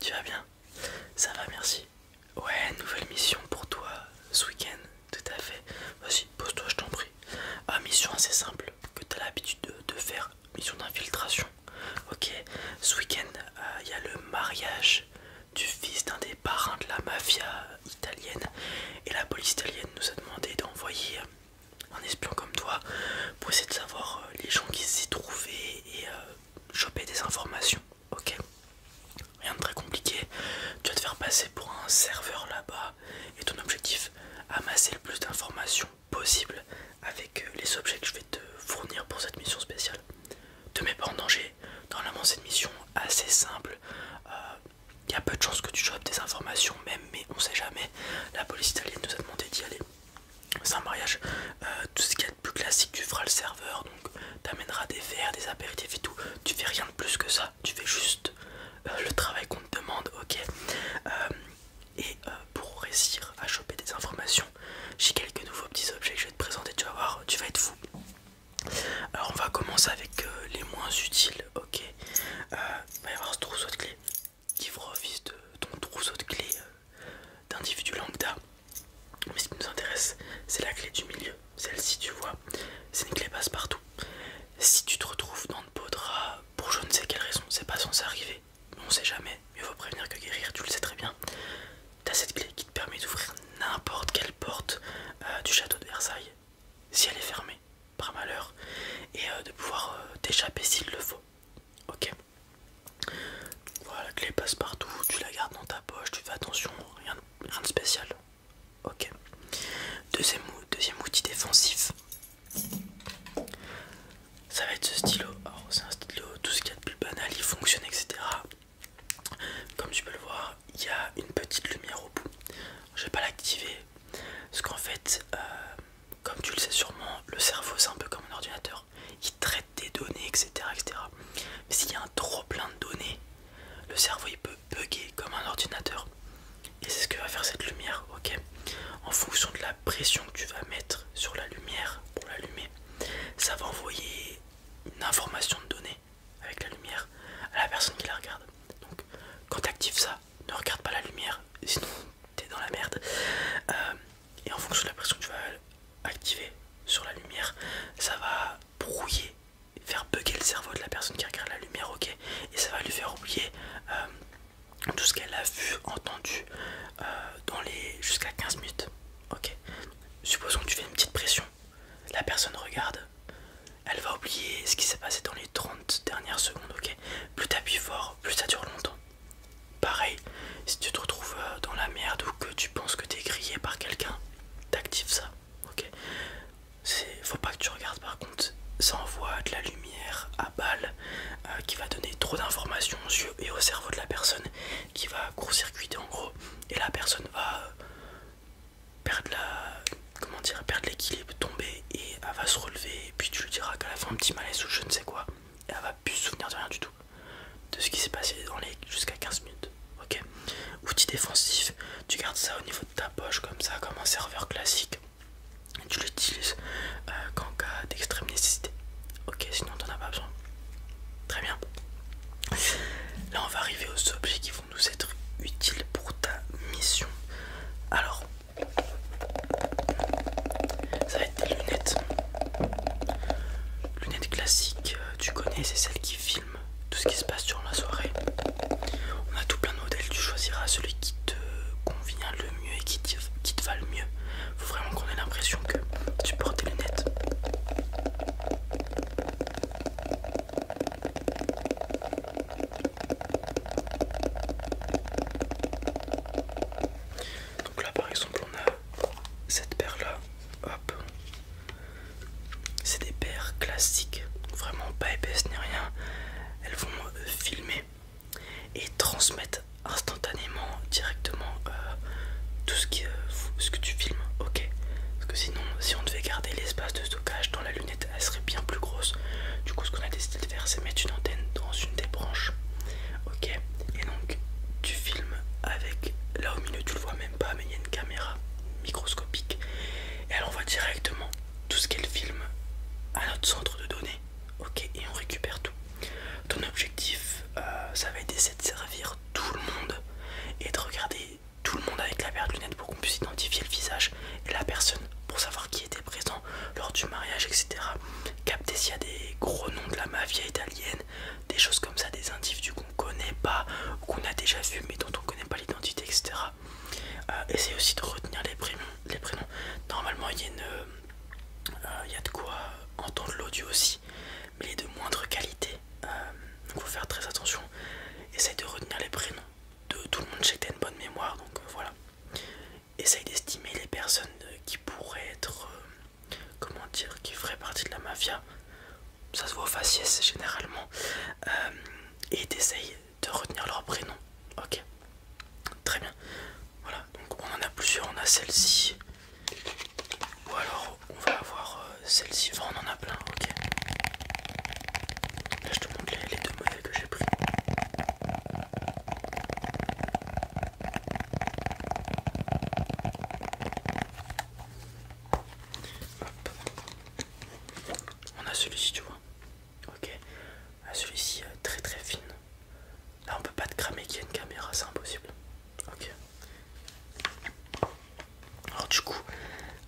Tu vas bien? Ça va, merci. Ouais, nouvelle mission pour toi ce week-end, tout à fait. Vas-y, pose-toi, je t'en prie. Mission assez simple, que tu as l'habitude de faire, mission d'infiltration. Ok, ce week-end, il y a le mariage du fils d'un des parrains de la mafia italienne. Et la police italienne nous a demandé d'envoyer un espion comme toi pour essayer de savoir les gens qui s'y trouvaient et choper des informations. Ok, rien de très compliqué. Tu vas te faire passer pour un serveur là-bas et ton objectif, amasser le plus d'informations possible avec les objets que je vais te fournir pour cette mission spéciale. Te mets pas en danger. Normalement cette mission assez simple. Il y a peu de chances que tu chopes des informations même, mais on sait jamais. La police italienne nous a demandé d'y aller. C'est un mariage, tout ce qu'il y a de plus classique, tu feras le serveur, donc t'amèneras des verres, des apéritifs et tout. Tu fais rien de plus que ça, tu fais juste le travail qu'on te demande, ok. Pour réussir à choper des informations, j'ai quelques nouveaux petits objets que je vais te présenter, tu vas voir, tu vas être fou. Alors on va commencer avec les moins utiles, ok. Il va y avoir ce trousseau de clés qui fera office de ton trousseau de clés d'individu lambda. Mais ce qui nous intéresse, c'est la clé du milieu. Celle-ci, tu vois, c'est une clé passe-partout. Si tu te retrouves dans le pot de rat, pour je ne sais quelle raison, c'est pas censé arriver, mais on sait jamais, mieux vaut prévenir que guérir, tu le sais très bien. T'as cette clé qui te permet d'ouvrir n'importe quelle porte du château de Versailles, si elle est fermée, par malheur, et de pouvoir t'échapper s'il le faut. Ok. Voilà, la clé passe partout, tu la gardes dans ta poche, tu fais attention, rien de spécial. Ok. Deuxième outil défensif. Ça va être ce stylo. Alors c'est un stylo, tout ce qu'il y a de plus banal, il fonctionne, etc. Comme tu peux le voir, il y a une petite lumière au bout. Je vais pas l'activer, parce qu'en fait, comme tu le sais sûrement, le cerveau c'est un peu comme un ordinateur. Il traite des données, etc. Mais s'il y a un trop plein de données, le cerveau il peut bugger comme un ordinateur. Et c'est ce que va faire cette lumière, ok. En fonction de la pression que tu vas mettre sur la lumière pour l'allumer, ça va envoyer une information de données avec la lumière à la personne qui la regarde. Donc quand tu actives ça, ne regarde pas la lumière, sinon t'es dans la merde. Et en fonction de la pression que tu vas activer sur la lumière, ça va brouiller, faire bugger le cerveau de la personne qui regarde la lumière, ok. Et ça va lui faire oublier tout ce qu'elle a vu, entendu dans les jusqu'à 15 minutes. Ok. Supposons que tu fais une petite pression, la personne regarde, elle va oublier ce qui s'est passé dans les 30 dernières secondes, ok. Plus t'appuies fort, plus ça dure longtemps. Pareil, si tu te retrouves dans la merde ou que tu penses que t'es grillé par quelqu'un, t'actives ça, ok. Faut pas que tu regardes par contre, ça envoie de la lumière à balle qui va donner trop d'informations aux yeux et au cerveau de la personne, qui va court-circuiter en gros, et la personne va perdre perdre l'équilibre, tomber, et elle va se relever, et puis tu lui diras qu'elle a fait un petit malaise ou je ne sais quoi, et elle va plus se souvenir de rien du tout, de ce qui s'est passé dans les jusqu'à 15 minutes, ok. Outil défensif, tu gardes ça au niveau de ta poche comme ça, comme un serveur classique, et tu l'utilises qu'en cas d'extrême nécessité, ok, sinon t'en as pas besoin. Très bien. Là on va arriver aux objets qui vont nous être utiles pour ta mission. Alors, ça va être des lunettes. Lunettes classiques, tu connais, c'est celles qui filment tout ce qui se passe durant la soirée. On a tout plein de modèles, tu choisiras celui qui te convient le mieux et qui te va le mieux. Faut vraiment qu'on ait l'impression que tu portes des lunettes. Donc là par exemple on a cette paire là, hop, c'est des paires classiques, vraiment pas épaisses ni rien. Elles vont filmer et transmettre instantanément directement tout ce que tu filmes, ok. Parce que sinon si on devait garder l'espace de stockage dans la lunette, elle serait bien plus grosse. Du coup ce qu'on a décidé de faire, c'est mettre une antenne dans une des branches, ok. Et donc tu filmes avec, là au milieu tu le vois même pas, mais il y a une caméra microscopique et elle envoie directement tout ce qu'elle filme à notre centre de données, ok. Et on récupère tout. Ton objectif, ça va être d'essayer de servir tout le monde qu'on a déjà vu mais dont on connaît pas l'identité, etc. Essayez aussi de retenir les prénoms. Normalement il y a de quoi entendre l'audio aussi, mais il est de moindre qualité. Donc faut faire très attention. Essaye de retenir les prénoms de tout le monde. Je sais que t'as une bonne mémoire, donc voilà. Essaye d'estimer les personnes qui pourraient être, comment dire, qui feraient partie de la mafia. Ça se voit au faciès généralement. Et t'essayes de retenir leur prénom. Ok, très bien. Voilà, donc on en a plusieurs. On a celle-ci, ou alors on va avoir celle-ci. Enfin, on en a plein. Ok, là je te montre les deux modèles que j'ai pris. Hop. On a celui-ci, tu vois. Ok, celui-ci très très fine. Là on peut pas te cramer qu'il y a une caméra, c'est impossible. Ok. Alors du coup,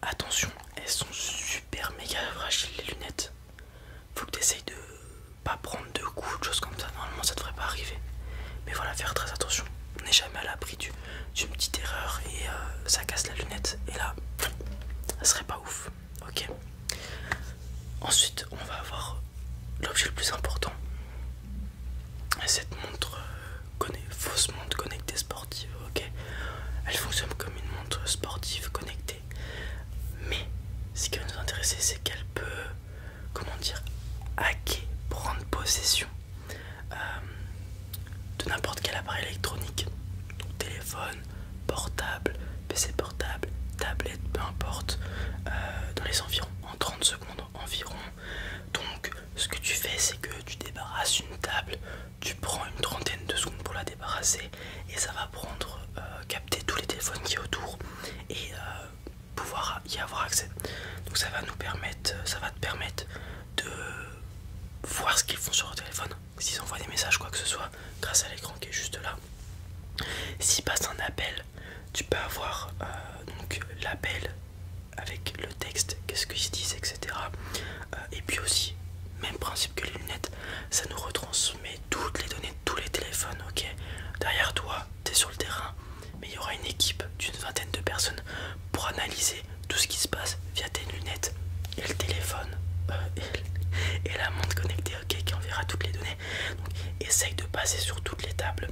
attention, elles sont super méga fragiles les lunettes. Faut que tu essayes de pas prendre de coups, de choses comme ça. Normalement ça devrait pas arriver. Mais voilà, faire très attention. On n'est jamais à l'abri d'une petite erreur et ça casse la lunette. Et là, ça serait pas ouf. Ok. Ensuite, on va avoir l'objet le plus important. Cette montre, fausse montre connectée sportive. Ok. Elle fonctionne comme une montre sportive connectée. Mais ce qui va nous intéresser, c'est qu'elle peut, comment dire, hacker, prendre possession de n'importe quel appareil électronique. Donc, téléphone, portable, PC portable, tablette, peu importe, dans les environs, en 30 secondes environ. Donc ce que tu fais, c'est que tu débarrasses une table, tu prends une trentaine de secondes pour la débarrasser et ça va prendre, capter tous les téléphones qui est autour et pouvoir y avoir accès. Donc ça va te permettre de voir ce qu'ils font sur leur téléphone, s'ils envoient des messages, quoi que ce soit, grâce à l'écran qui est juste là. S'ils passent un appel, tu peux avoir donc l'appel avec le texte, qu'est-ce qu'ils se disent, etc. Et puis aussi, même principe que les lunettes, ça nous retransmet toutes les données de tous les téléphones. Ok, derrière toi, tu es sur le terrain, mais il y aura une équipe d'une vingtaine de personnes pour analyser tout ce qui se passe via tes lunettes et le téléphone et la montre connectée, ok, qui enverra toutes les données. Donc essaye de passer sur toutes les tables,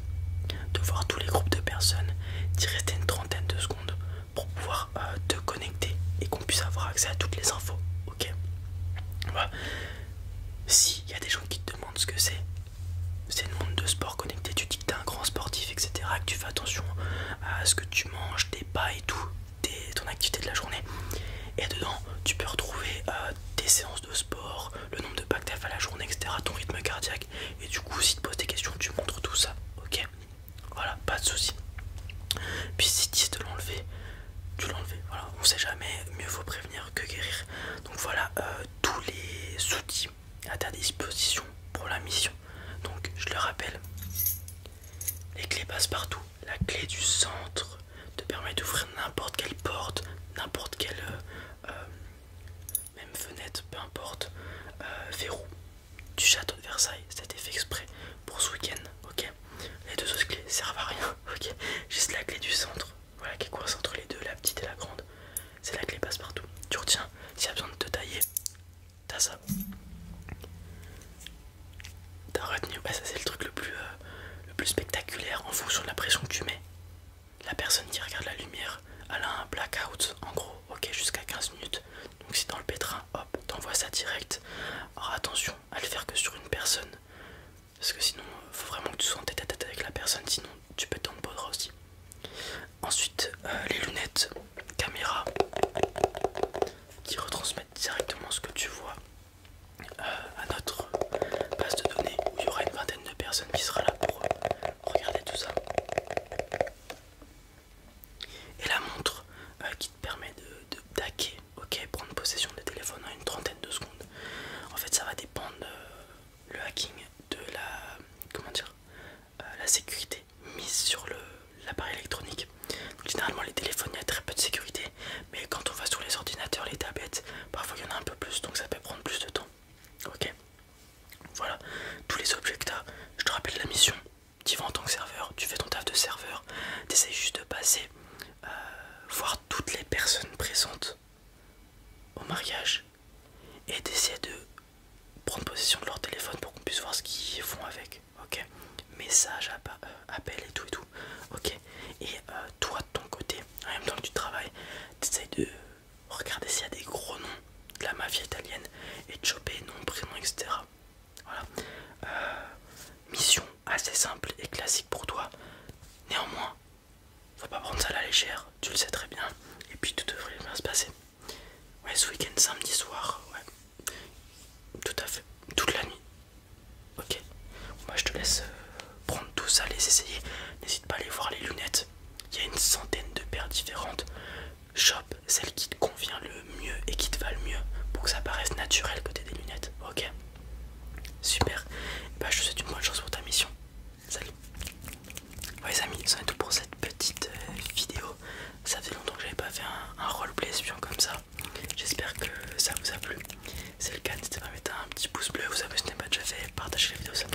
de voir tous les groupes de personnes, d'y rester une trentaine de secondes pour pouvoir te connecter et qu'on puisse avoir accès à toutes les infos. Ok, voilà. S'il y a des gens qui te demandent ce que c'est une montre de sport connectée, tu dis que tu es un grand sportif, etc., que tu fais attention à ce que tu manges, tes pas et tout, ton activité de la journée. Et dedans, tu peux retrouver tes séances de sport, le nombre de pas que tu as fait à la journée, etc., ton rythme cardiaque. Et du coup, si tu te poses des questions, tu montres tout ça. Ok, voilà, pas de soucis. Puis si tu disent de l'enlever, tu l'enlever. Voilà, on sait jamais, mieux vaut prévenir que guérir. Donc voilà, tous les outils à ta disposition pour la mission. Donc je le rappelle, les clés passent partout. La clé du centre te permet d'ouvrir n'importe quelle porte, n'importe quelle même fenêtre, peu importe. Verrou du château de Versailles, c'était fait exprès pour ce week-end. Ok, les deux autres clés servent à rien. Ok, juste la clé du centre, voilà, qui est coincée entre les deux, la petite et la grande. C'est la clé passe-partout. Tu retiens, s'il y a besoin de te tailler, t'as ça. T'as retenu, ouais, ça c'est le truc le plus spectaculaire. En fonction de la pression que tu mets, la personne qui regarde la lumière, elle a un blackout en gros, ok, jusqu'à 15 minutes. Donc si dans le pétrin, hop, t'envoies ça direct. Alors attention à le faire que sur une personne, parce que sinon faut vraiment que tu sois en tête à tête avec la personne, sinon tu peux t'en podre aussi. Ensuite les lunettes caméra qui retransmettent directement ce que tu vois à notre base de données où il y aura une vingtaine de personnes qui sera là pour regarder tout ça. Et la montre qui te permet d'hacker, ok, prendre possession des téléphones en une trentaine de secondes. En fait ça va dépendre le hacking de la, comment dire, la sécurité mise sur l'appareil électronique. Donc, généralement les téléphones il y a très peu de sécurité, mais quand on va sur les ordinateurs, les tablettes, parfois il y en a un peu plus, donc ça peut prendre plus de temps. Ok, voilà, tous les objets que tu as, je te rappelle la mission, tu vas en tant que serveur, tu fais t'essayes juste de passer, voir toutes les personnes présentes au mariage et d'essayer de prendre possession de leur téléphone pour qu'on puisse voir ce qu'ils font avec, ok? Message, appel et tout, ok? Et toi de ton côté, en même temps que tu travailles, t'essayes de regarder s'il y a des gros noms de la mafia italienne et de choper nom, prénom, etc. Voilà. Mission assez simple et classique pour toi. Néanmoins, faut pas prendre ça à la légère, tu le sais très bien. Et puis tout devrait bien se passer. Ouais, ce week-end, samedi soir, ouais. Tout à fait, toute la nuit. Ok. Moi je te laisse prendre tout ça, les essayer. N'hésite pas à aller voir les lunettes. Il y a une centaine de paires différentes. Chope celle qui te convient le mieux et qui te va le mieux pour que ça paraisse naturel que t'aies des lunettes. Ok. Super. Bah je te souhaite une bonne chance pour ta mission. Salut. Ouais les amis, ça est tout pour cette petite vidéo. Ça faisait longtemps que j'avais pas fait un roleplay espion comme ça. J'espère que ça vous a plu. Si c'est le cas, n'hésitez pas à mettre un petit pouce bleu, vous abonner si ce n'est pas déjà fait, partagez la vidéo, ça